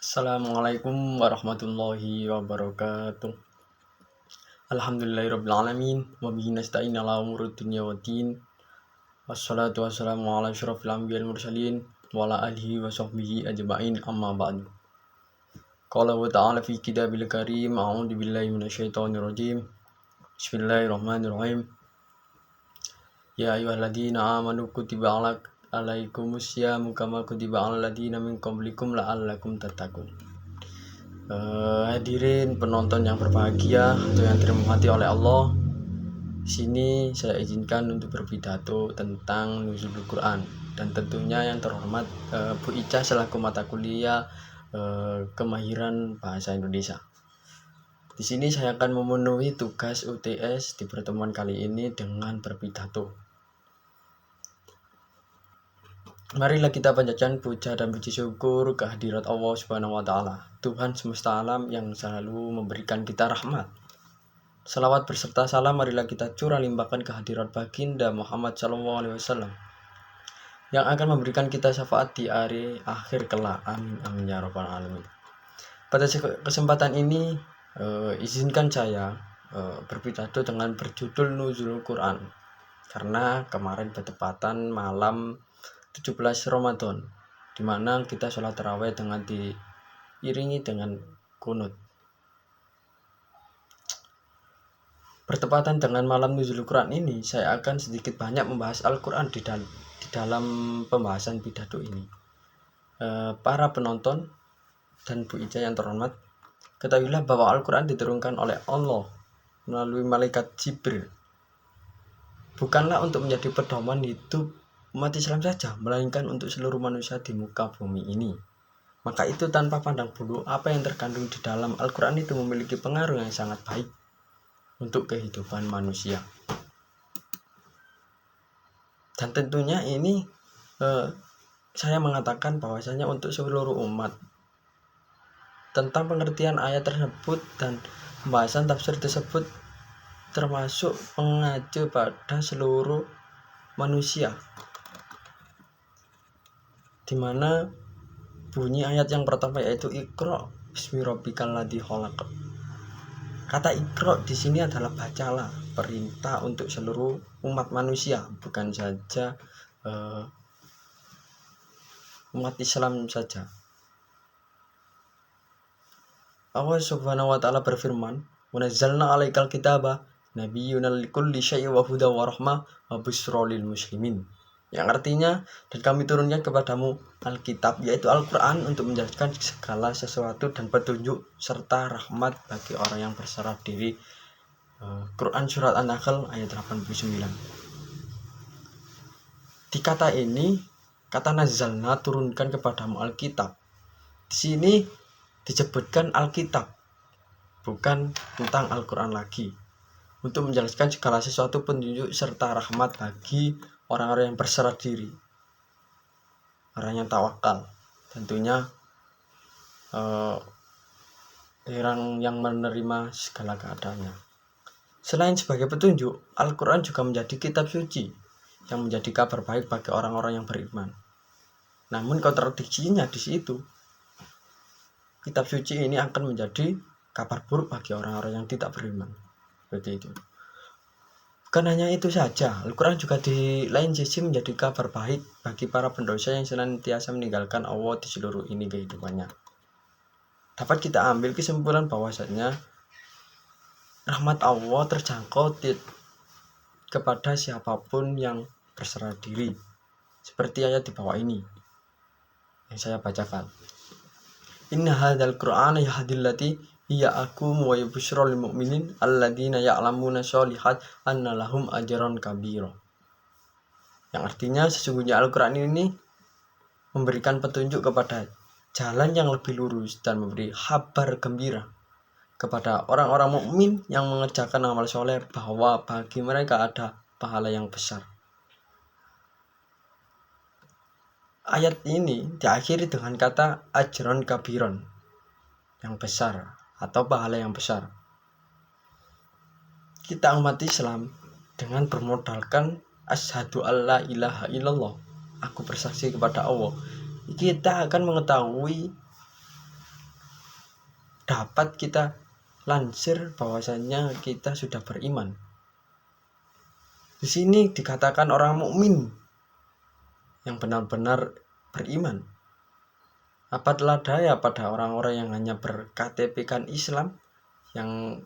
Assalamualaikum warahmatullahi wabarakatuh. Alhamdulillahirrabbilalamin. Wabihi nasta'in ala umurud dunya waddin. Wassalatu wassalamu ala asyrafil anbiya'i wal mursalin wa ala alihi wa sahbihi ajma'in amma ba'du. Qala wa ta'ala fi kitabil karim. A'udzu billahi minasyaitonir rajim. Bismillahirrahmanirrahim. Ya ayyuhalladzina amanu kutiba alaikumus syamu kama kutiba alal ladzina min qablikum la'allakum tattaqun. Hadirin penonton yang berbahagia atau yang dirahmati oleh Allah, di sini saya izinkan untuk berpidato tentang nuzulul Quran dan tentunya yang terhormat Bu Ica selaku mata kuliah kemahiran bahasa Indonesia. Di sini saya akan memenuhi tugas UTS di pertemuan kali ini dengan berpidato. Marilah kita panjatkan puja dan puji syukur kehadirat Allah Subhanahu wa taala, Tuhan semesta alam yang selalu memberikan kita rahmat. Salawat berserta salam marilah kita curah limpahkan kehadirat baginda Muhammad SAW yang akan memberikan kita syafaat di hari akhir kelak. Amin amin ya rabbal alamin. Pada kesempatan ini izinkan saya berpidato dengan berjudul Nuzulul Quran, karena kemarin bertepatan malam 17 Ramadan, di mana kita sholat tarawih dengan diiringi dengan kunut. Bertepatan dengan malam nuzul Quran ini, saya akan sedikit banyak membahas Al-Quran di dalam pembahasan pidato ini. Para penonton dan Bu Ica yang terhormat, ketahuilah bahwa Al-Quran diturunkan oleh Allah melalui malaikat Jibril, bukanlah untuk menjadi pedoman hidup umat Islam saja, melainkan untuk seluruh manusia di muka bumi ini. Maka itu tanpa pandang bulu, apa yang terkandung di dalam Al-Quran itu memiliki pengaruh yang sangat baik untuk kehidupan manusia. Dan tentunya ini saya mengatakan bahwasanya untuk seluruh umat. Tentang pengertian ayat tersebut dan pembahasan tafsir tersebut termasuk mengacu pada seluruh manusia, di mana bunyi ayat yang pertama yaitu Iqra bismi rabbikal ladzi khalaq. Kata Iqra di sini adalah bacalah, perintah untuk seluruh umat manusia, bukan saja umat Islam saja. Allah Subhanahu wa taala berfirman, "Wa nazzalna 'alaikal kitaba nabiyyuna likulli syai'in wa hudan wa rahmah wa busyra lil muslimin." Yang artinya, dan kami turunkan kepadamu Alkitab, yaitu Al-Quran, untuk menjelaskan segala sesuatu dan petunjuk serta rahmat bagi orang yang berserah diri. Quran surat An-Nahl ayat 89. Di kata ini, kata nazzalna, turunkan kepadamu Alkitab, di sini disebutkan Alkitab, bukan tentang Al-Quran lagi, untuk menjelaskan segala sesuatu petunjuk serta rahmat bagi orang-orang yang berserah diri, orang yang tawakal, tentunya orang yang menerima segala keadaannya. Selain sebagai petunjuk, Al-Quran juga menjadi kitab suci yang menjadi kabar baik bagi orang-orang yang beriman. Namun kontradiksinya di situ, kitab suci ini akan menjadi kabar buruk bagi orang-orang yang tidak beriman. Seperti itu. Bukan hanya itu saja, Al-Quran juga di lain sisi menjadi kabar baik bagi para pendosa yang senantiasa meninggalkan Allah di seluruh ini kehidupannya. Dapat kita ambil kesimpulan bahwasanya rahmat Allah terjangkau kepada siapapun yang berserah diri, seperti ayat di bawah ini yang saya bacakan. Inna hadzal Qur'ana yahdil lati hiya aqwam wa yubsyirul mu'minin alladzina ya'lamuna sholihat anna lahum ajran kabira. Yang artinya, sesungguhnya Al-Quran ini memberikan petunjuk kepada jalan yang lebih lurus dan memberi kabar gembira kepada orang-orang mukmin yang mengerjakan amal soleh, bahwa bagi mereka ada pahala yang besar. Ayat ini diakhiri dengan kata ajron kabiron, yang besar atau pahala yang besar. Kita umat Islam dengan bermodalkan asyhadu alla ilaha illallah, aku bersaksi kepada Allah, kita akan mengetahui dapat kita lansir bahwasanya kita sudah beriman. Di sini dikatakan orang mukmin yang benar-benar beriman. Apa telah daya pada orang-orang yang hanya ber-KTP-kan Islam yang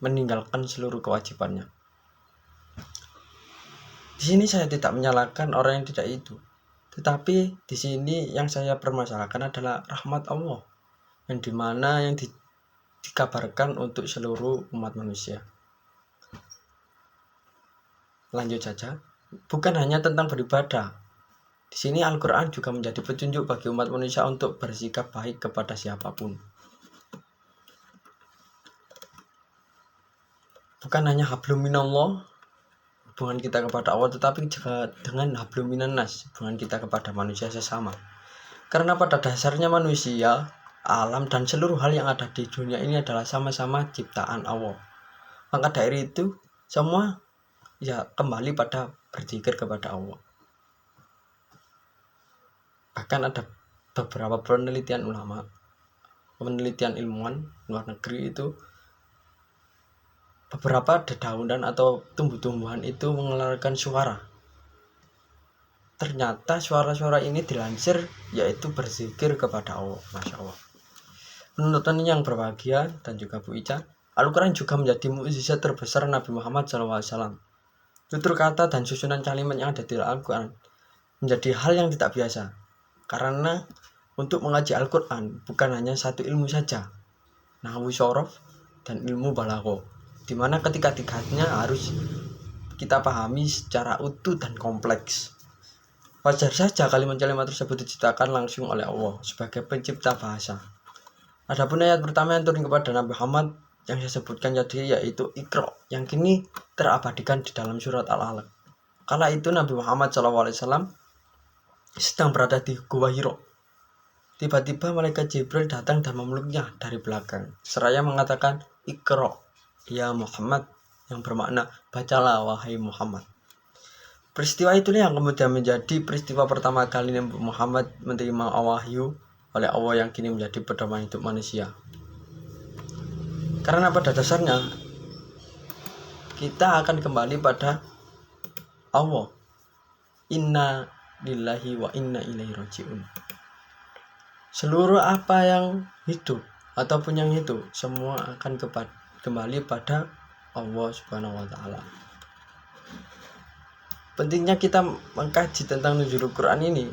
meninggalkan seluruh kewajibannya. Di sini saya tidak menyalahkan orang yang tidak itu. Tetapi di sini yang saya permasalahkan adalah rahmat Allah yang dimana yang dikabarkan untuk seluruh umat manusia. Lanjut saja, bukan hanya tentang beribadah. Di sini Al-Quran juga menjadi petunjuk bagi umat manusia untuk bersikap baik kepada siapapun. Bukan hanya hablum minallah, hubungan kita kepada Allah, tetapi juga dengan hablum minannas, hubungan kita kepada manusia sesama. Karena pada dasarnya manusia, alam, dan seluruh hal yang ada di dunia ini adalah sama-sama ciptaan Allah. Maka dari itu, semua kembali pada berzikir kepada Allah. Bahkan ada beberapa penelitian ulama, penelitian ilmuwan luar negeri itu, beberapa dedaunan atau tumbuh-tumbuhan itu mengeluarkan suara. Ternyata suara-suara ini dilansir yaitu berzikir kepada Allah. Masya Allah. Penonton yang berbahagia dan juga Bu Ica, Al-Quran juga menjadi mukjizat terbesar Nabi Muhammad SAW. Tutur kata dan susunan kalimat yang ada di Al-Quran menjadi hal yang tidak biasa. Karena untuk mengaji Al-Quran bukan hanya satu ilmu saja, nahwu syorof dan ilmu balaghah, di mana ketiga-tiganya harus kita pahami secara utuh dan kompleks. Wajar saja kalimat-kalimat tersebut diciptakan langsung oleh Allah sebagai pencipta bahasa. Adapun ayat pertama yang turun kepada Nabi Muhammad yang saya sebutkan tadi yaitu Iqra, yang kini terabadikan di dalam surat Al-Alaq. Kala itu Nabi Muhammad SAW sedang berada di Gua Hira. Tiba-tiba malaikat Jibril datang dan memeluknya dari belakang, seraya mengatakan, Iqra ya Muhammad, yang bermakna bacalah wahai Muhammad. Peristiwa itulah yang kemudian menjadi peristiwa pertama kali Nabi Muhammad menerima wahyu oleh Allah yang kini menjadi pedoman hidup manusia. Karena pada dasarnya kita akan kembali pada Allah. Inna lillahi wa inna ilaihi raji'un. Seluruh apa yang hidup ataupun yang itu semua akan kembali pada Allah Subhanahu wa taala. Pentingnya kita mengkaji tentang nuzulul Quran ini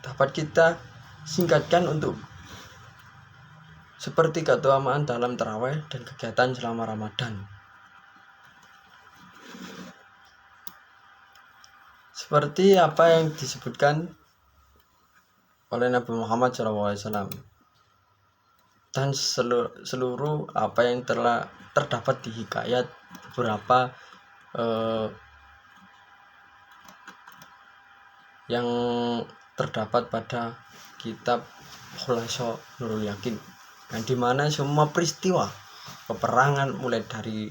dapat kita singkatkan untuk seperti keutamaan dalam tarawih dan kegiatan selama Ramadan. Seperti apa yang disebutkan oleh Nabi Muhammad SAW dan seluruh apa yang telah terdapat di hikayat beberapa yang terdapat pada kitab Khulaso Nurul Yakin, yang dimana semua peristiwa peperangan mulai dari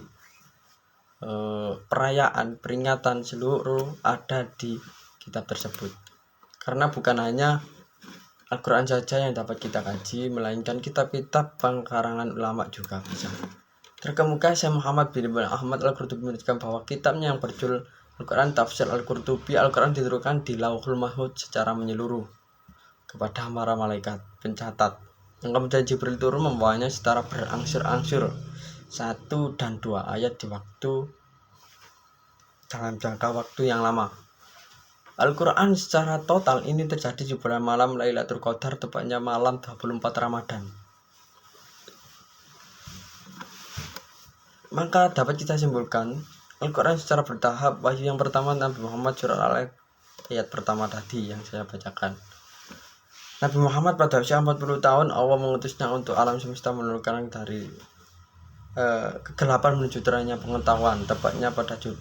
perayaan, peringatan seluruh ada di kitab tersebut. Karena bukan hanya Al-Quran saja yang dapat kita kaji, melainkan kitab-kitab pengkarangan ulama juga bisa. Terkemuka Syekh Muhammad bin Ahmad Al-Qurtubi menyebutkan bahwa kitabnya yang berjudul Al-Quran Tafsir Al-Qurtubi, Al-Quran diturunkan di Lauhul Mahfuz secara menyeluruh kepada para malaikat pencatat, yang kemudian Jibril turun membawanya secara berangsur-angsur 1 dan 2 ayat di waktu dalam jangka waktu yang lama. Al-Quran secara total ini terjadi di bulan malam Lailatul Qadar, tepatnya malam 24 Ramadan. Maka dapat kita simpulkan Al-Quran secara bertahap. Wahyu yang pertama Nabi Muhammad surah Al-Alaq ayat pertama tadi yang saya bacakan. Nabi Muhammad pada usia 40 tahun Allah mengutusnya untuk alam semesta menurunkan dari kegelapan menuju terangnya pengetahuan, tepatnya pada 17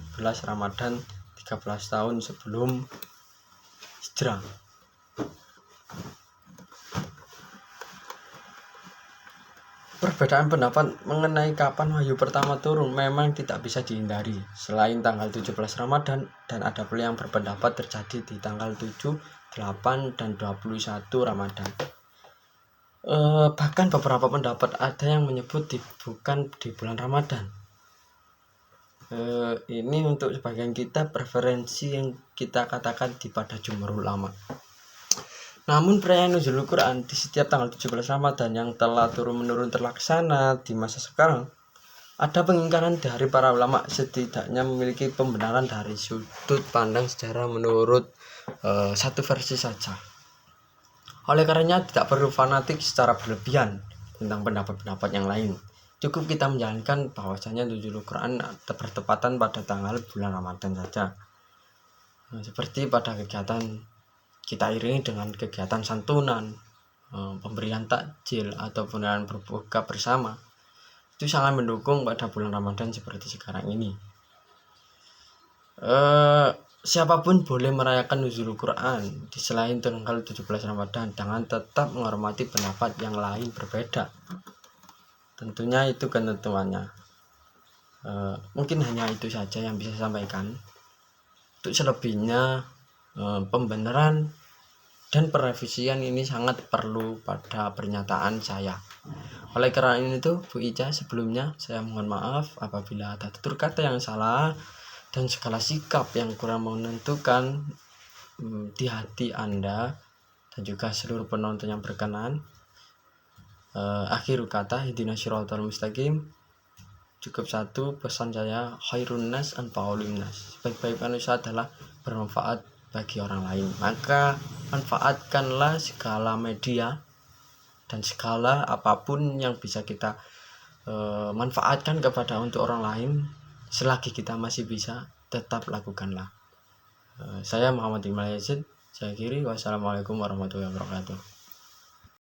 Ramadan 13 tahun sebelum hijrah. Perbedaan pendapat mengenai kapan wahyu pertama turun memang tidak bisa dihindari selain tanggal 17 Ramadan, dan ada pula yang berpendapat terjadi di tanggal 7, 8, dan 21 Ramadan. Bahkan beberapa pendapat ada yang menyebut bukan di bulan Ramadan. Ini untuk sebagian kita preferensi yang kita katakan di pada jumhur ulama. Namun perayaan Nuzulul Quran di setiap tanggal 17 Ramadan yang telah turun-menurun terlaksana di masa sekarang, ada pengingkaran dari para ulama setidaknya memiliki pembenaran dari sudut pandang sejarah menurut satu versi saja. Oleh karenanya tidak perlu fanatik secara berlebihan tentang pendapat-pendapat yang lain. Cukup kita menjalankan bahwasanya Nuzulul Quran bertepatan pada tanggal bulan Ramadan saja. Seperti pada kegiatan kita iringi dengan kegiatan santunan, pemberian takjil ataupun dengan berbuka bersama. Itu sangat mendukung pada bulan Ramadan seperti sekarang ini. Siapapun boleh merayakan Nuzulul Quran di selain tanggal 17 Ramadan dengan tetap menghormati pendapat yang lain berbeda. Tentunya itu ketentuannya. Mungkin hanya itu saja yang bisa saya sampaikan. Untuk selebihnya pembenaran dan perevisian ini sangat perlu pada pernyataan saya. Oleh karena itu Bu Ica, sebelumnya saya mohon maaf apabila ada tutur kata yang salah dan segala sikap yang kurang menentukan di hati Anda dan juga seluruh penonton yang berkenan. Akhir kata, ihdinas shiratal mustaqim. Cukup satu pesan saya, khairun nas anfa'ul nas. Sebaik-baik manusia adalah bermanfaat bagi orang lain. Maka manfaatkanlah segala media dan segala apapun yang bisa kita manfaatkan kepada untuk orang lain. Selagi kita masih bisa, tetap lakukanlah. Saya Muhammad Iqbal Yazid, saya akhiri. Wassalamualaikum warahmatullahi wabarakatuh.